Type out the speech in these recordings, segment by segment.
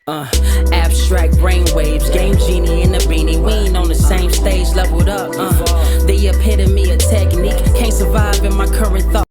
Abstract brainwaves, game genie in the beanie. We ain't on the same stage, leveled up. The epitome of technique, can't survive in my current thought.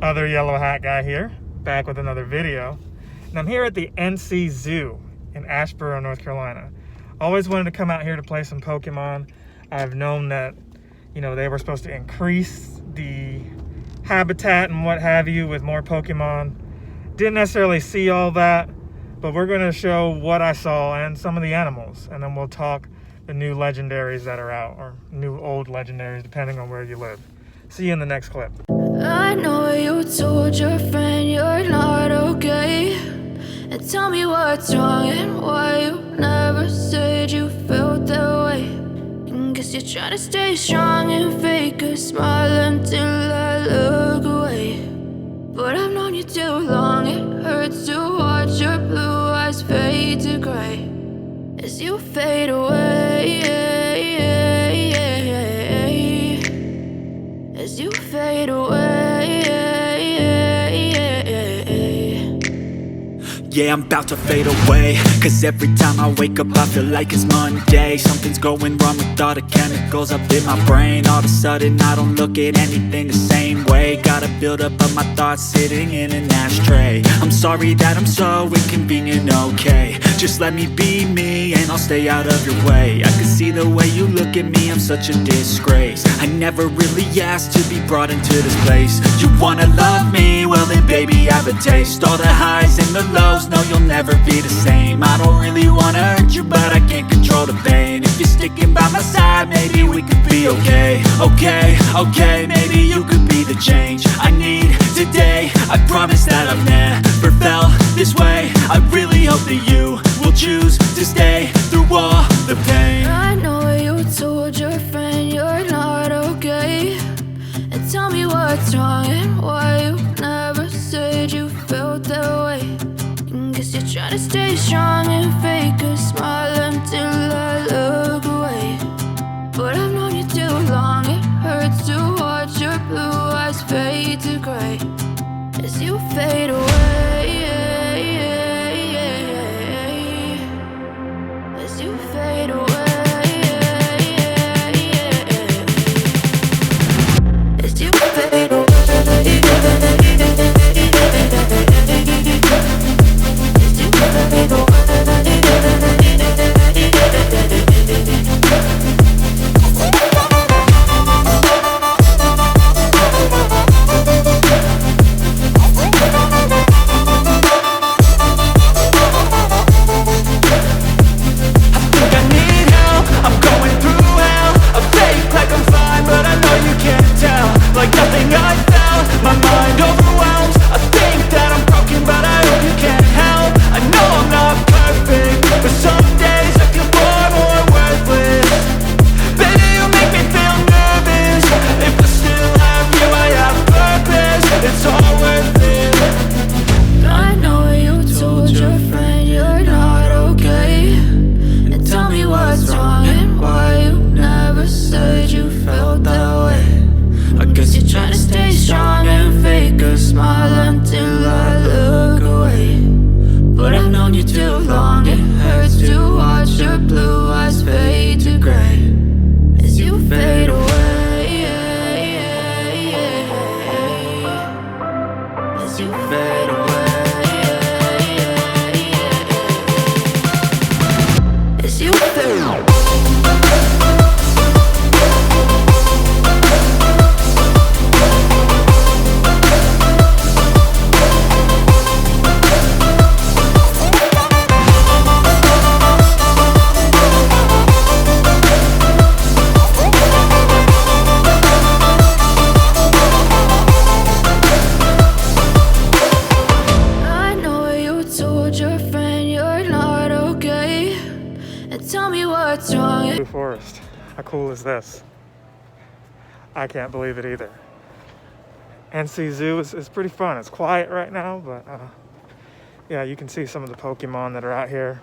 Other yellow hat guy here, back with another video. And I'm here at the NC Zoo in Asheboro, North Carolina. Always wanted to come out here to play some Pokemon. I've known that, you know, they were supposed to increase the habitat and what have you with more Pokemon. Didn't necessarily see all that, but we're going to show what I saw and some of the animals, and then we'll talk the new legendaries that are out, or new old legendaries, depending on where you live. See you in the next clip. I know you told your friend you're not okay, and tell me what's wrong and why you never said you felt that way. And guess you're trying to stay strong and fake a smile until I look away. But I've known you too long, it hurts to watch your blue eyes fade to gray as you fade away, as you fade away. Yeah, I'm about to fade away, cause every time I wake up I feel like it's Monday. Something's going wrong with all the chemicals up in my brain. All of a sudden I don't look at anything the same way. Gotta build up of my thoughts sitting in an ashtray. I'm sorry that I'm so inconvenient, okay. Just let me be me and I'll stay out of your way. I can see the way you look at me, I'm such a disgrace. I never really asked to be brought into this place. You wanna love me? Well then baby I have a taste. All the highs and the lows, no you'll never be the same. I don't really wanna hurt you, but I can't control the pain. If you're sticking by my side, maybe we could be okay. Okay, maybe you could be the change I need today. I promise that I've never felt this way. I really hope that you will choose to stay through all the pain. I know you told your friend you're not okay, and tell me what's wrong and why you never said you felt that way. And guess you're trying to stay strong and fake a smile until I look away. But I've known you too long, it hurts to watch your blue eyes fade to gray as you fade away, as you fade away, as you fade away. Forest. How cool is this? I can't believe it either. NC Zoo is pretty fun. It's quiet right now, but yeah, you can see some of the Pokemon that are out here.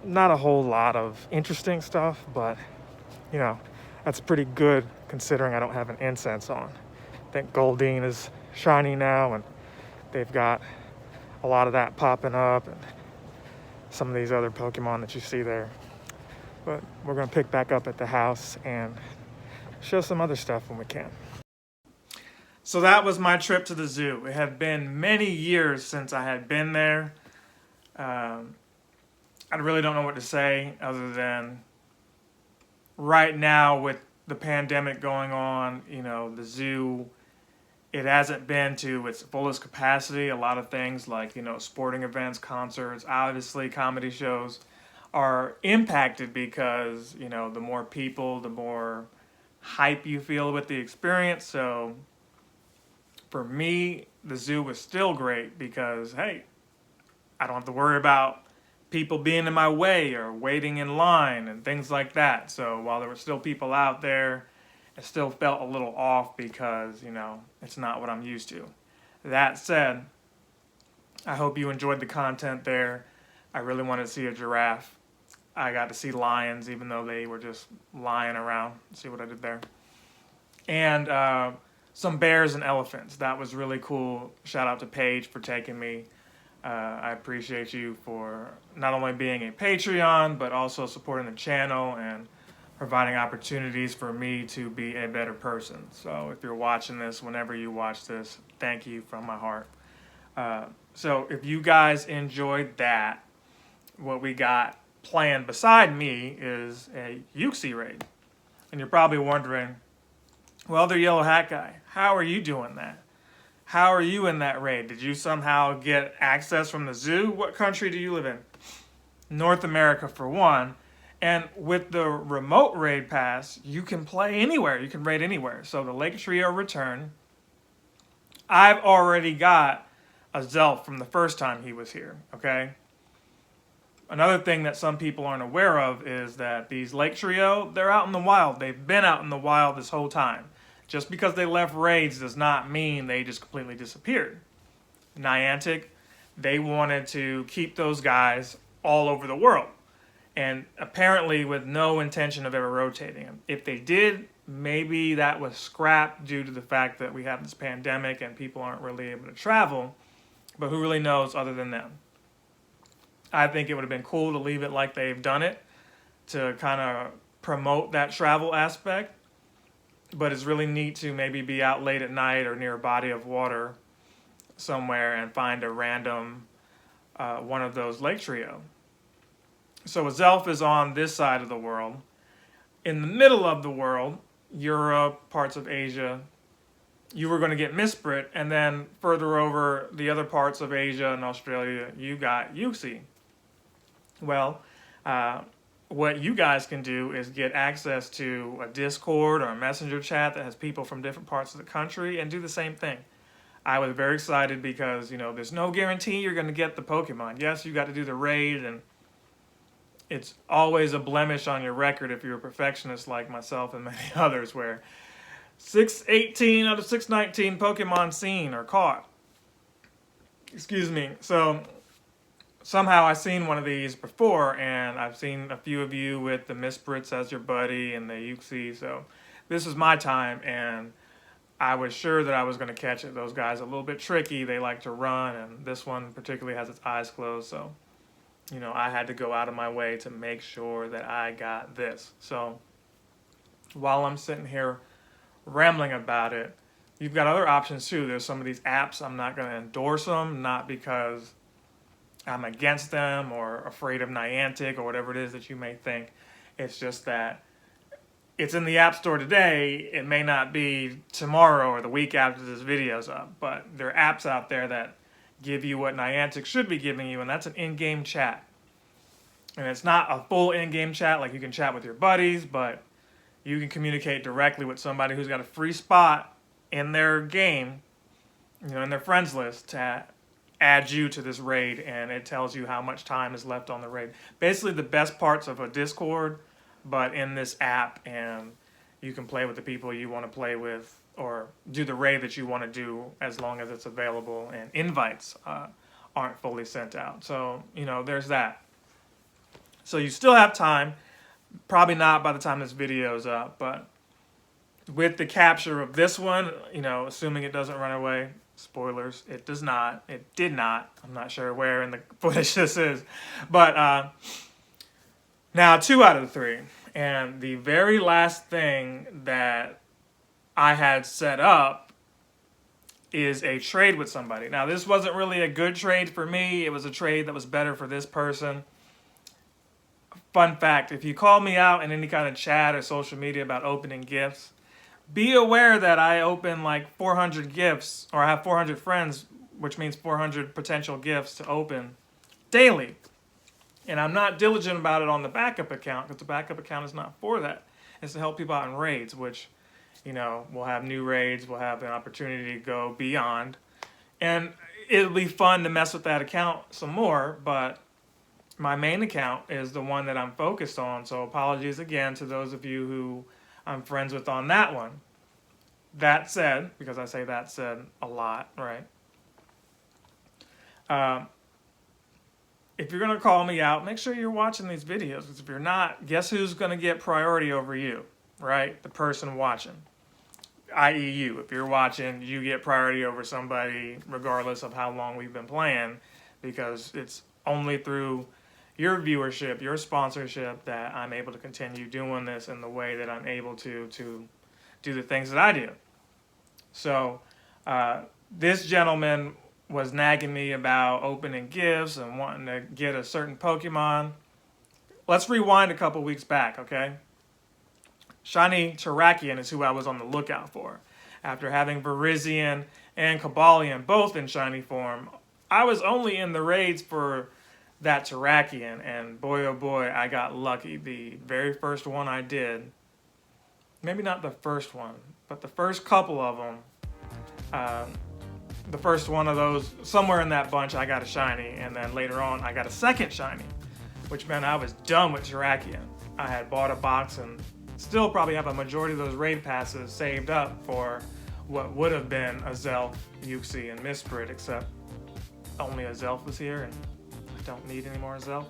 Not a whole lot of interesting stuff, but you know, that's pretty good considering I don't have an incense on. I think Goldeen is shiny now, and they've got a lot of that popping up, and some of these other Pokemon that you see there. But we're gonna pick back up at the house and show some other stuff when we can. So that was my trip to the zoo. It had been many years since I had been there. I really don't know what to say other than right now with the pandemic going on, you know, the zoo, it hasn't been to its fullest capacity. A lot of things like, you know, sporting events, concerts, obviously comedy shows are impacted because, you know, the more people, the more hype you feel with the experience. So for me, the zoo was still great because, hey, I don't have to worry about people being in my way or waiting in line and things like that. So while there were still people out there, it still felt a little off because, you know, it's not what I'm used to. That said, I hope you enjoyed the content there. I really wanted to see a giraffe. I got to see lions, even though they were just lying around. See what I did there? And some bears and elephants. That was really cool. Shout out to Paige for taking me. I appreciate you for not only being a Patreon, but also supporting the channel and providing opportunities for me to be a better person. So if you're watching this, whenever you watch this, thank you from my heart. So if you guys enjoyed that, what we got planned beside me is a youre raid. And you're probably wondering, well, the Yellow Hat Guy, how are you doing that? How are you in that raid? Did you somehow get access from the zoo? What country do you live in? North America for one. And with the remote raid pass, you can play anywhere. You can raid anywhere. So the Lake Trio return. I've already got a Zelf from the first time he was here, okay? Another thing that some people aren't aware of is that these Lake Trio, they're out in the wild. They've been out in the wild this whole time. Just because they left raids does not mean they just completely disappeared. Niantic, they wanted to keep those guys all over the world. And apparently with no intention of ever rotating them. If they did, maybe that was scrapped due to the fact that we have this pandemic and people aren't really able to travel. But who really knows other than them? I think it would have been cool to leave it like they've done it to kind of promote that travel aspect. But it's really neat to maybe be out late at night or near a body of water somewhere and find a random one of those Lake Trio. So a Zelf is on this side of the world. In the middle of the world, Europe, parts of Asia, you were going to get Misprit, and then further over the other parts of Asia and Australia, you got youre. Well, what you guys can do is get access to a Discord or a messenger chat that has people from different parts of the country and do the same thing. I was very excited because, you know, there's no guarantee you're going to get the Pokemon. Yes, you got to do the raid, and it's always a blemish on your record if you're a perfectionist like myself and many others, where 618 out of 619 Pokemon seen or caught. Excuse me. So somehow I've seen one of these before, and I've seen a few of you with the Misprits as your buddy and the youre. So this is my time, and I was sure that I was going to catch it. Those guys are a little bit tricky. They like to run, and this one particularly has its eyes closed. So, you know, I had to go out of my way to make sure that I got this. So while I'm sitting here rambling about it, you've got other options too. There's some of these apps. I'm not going to endorse them, not because I'm against them or afraid of Niantic or whatever it is that you may think. It's just that it's in the App Store today. It may not be tomorrow or the week after this video's up, but there are apps out there that give you what Niantic should be giving you, and that's an in-game chat. And it's not a full in-game chat like you can chat with your buddies, but you can communicate directly with somebody who's got a free spot in their game, you know, in their friends list to add you to this raid, and it tells you how much time is left on the raid. Basically the best parts of a Discord, but in this app, and you can play with the people you want to play with or do the raid that you want to do as long as it's available and invites aren't fully sent out. So, you know, there's that. So you still have time. Probably not by the time this video is up, but with the capture of this one, you know, assuming it doesn't run away, Spoilers, it does not. It did not. I'm not sure where in the footage this is. But now 2 out of the 3. And the very last thing that I had set up is a trade with somebody. Now, this wasn't really a good trade for me. It was a trade that was better for this person. Fun fact, if you call me out in any kind of chat or social media about opening gifts, be aware that I open like 400 gifts, or I have 400 friends, which means 400 potential gifts to open daily. And I'm not diligent about it on the backup account, because the backup account is not for that. It's to help people out in raids, which, you know, we'll have new raids, we'll have an opportunity to go beyond. And it'll be fun to mess with that account some more, but my main account is the one that I'm focused on. So apologies again to those of you who I'm friends with on that one. That said, because I say that said a lot, right? If you're going to call me out, make sure you're watching these videos. Because if you're not, guess who's going to get priority over you, right? The person watching, i.e. you. If you're watching, you get priority over somebody regardless of how long we've been playing, because it's only through your viewership, your sponsorship, that I'm able to continue doing this in the way that I'm able to do the things that I do. So this gentleman was nagging me about opening gifts and wanting to get a certain Pokemon. Let's rewind a couple weeks back, okay? Shiny Terrakion is who I was on the lookout for. After having Virizion and Cobalion both in shiny form, I was only in the raids for that Terrakion, and boy oh boy, I got lucky. The very first one I did, maybe not the first one, but the first couple of them, the first one of those, somewhere in that bunch, I got a shiny, and then later on, I got a second shiny, which meant I was done with Terrakion. I had bought a box and still probably have a majority of those raid passes saved up for what would have been a Zelf, Uxie, and Misprit, except only a Zelf was here, and I don't need any more Zelf.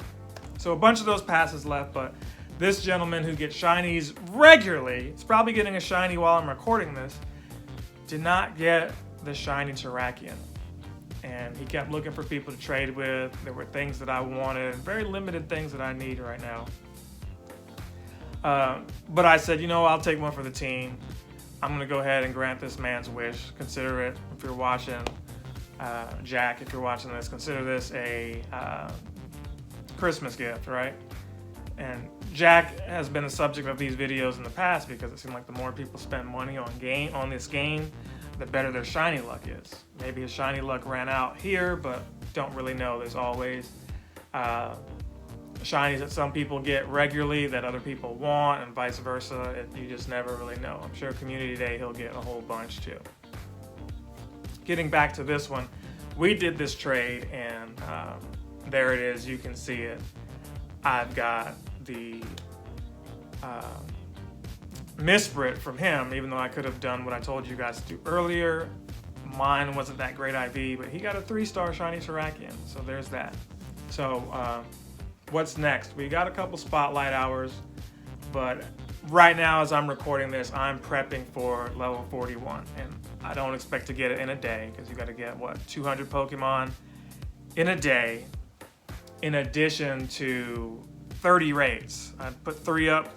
So a bunch of those passes left, but this gentleman who gets shinies regularly, it's probably getting a shiny while I'm recording this, did not get the shiny Terrakion. And he kept looking for people to trade with. There were things that I wanted, very limited things that I need right now. But I said, you know, I'll take one for the team. I'm going to go ahead and grant this man's wish. Consider it, if you're watching, Jack, if you're watching this, consider this a Christmas gift, right? And Jack has been the subject of these videos in the past because it seemed like the more people spend money on this game, the better their shiny luck is. Maybe his shiny luck ran out here, but don't really know. There's always shinies that some people get regularly that other people want, and vice versa. You just never really know. I'm sure Community Day he'll get a whole bunch too. Getting back to this one, we did this trade, and there it is. You can see it. I've got the Misprit from him, even though I could have done what I told you guys to do earlier. Mine wasn't that great IV, but he got a 3-star shiny Terrakion, so there's that. So what's next? We got a couple spotlight hours, but right now as I'm recording this, I'm prepping for level 41, and I don't expect to get it in a day, because you got to get, what, 200 Pokemon in a day, in addition to 30 raids. I put 3 up,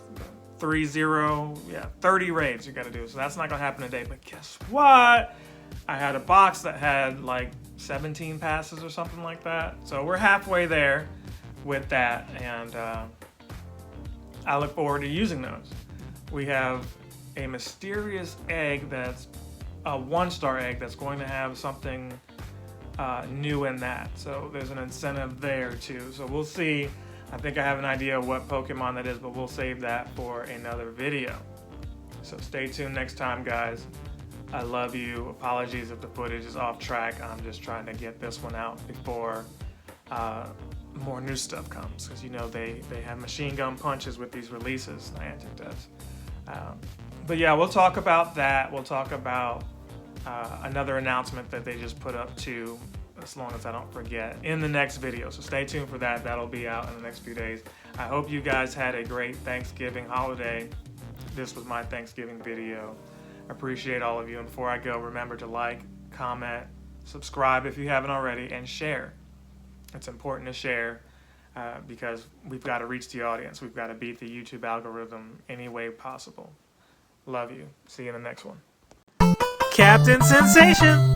30 raids you got to do. So that's not going to happen today. But guess what? I had a box that had like 17 passes or something like that. So we're halfway there with that. And I look forward to using those. We have a mysterious egg that's a 1-star egg that's going to have something new in that. So there's an incentive there too. So we'll see. I think I have an idea of what Pokemon that is, but we'll save that for another video. So stay tuned next time, guys. I love you. Apologies if the footage is off track. I'm just trying to get this one out before more new stuff comes, because you know they have machine gun punches with these releases, Niantic does. But yeah, we'll talk about that. We'll talk about another announcement that they just put up too, as long as I don't forget, in the next video. So stay tuned for that. That'll be out in the next few days. I hope you guys had a great Thanksgiving holiday. This was my Thanksgiving video. I appreciate all of you. And before I go, remember to like, comment, subscribe if you haven't already, and share. It's important to share because we've got to reach the audience. We've got to beat the YouTube algorithm any way possible. Love you. See you in the next one. Captain Sensation!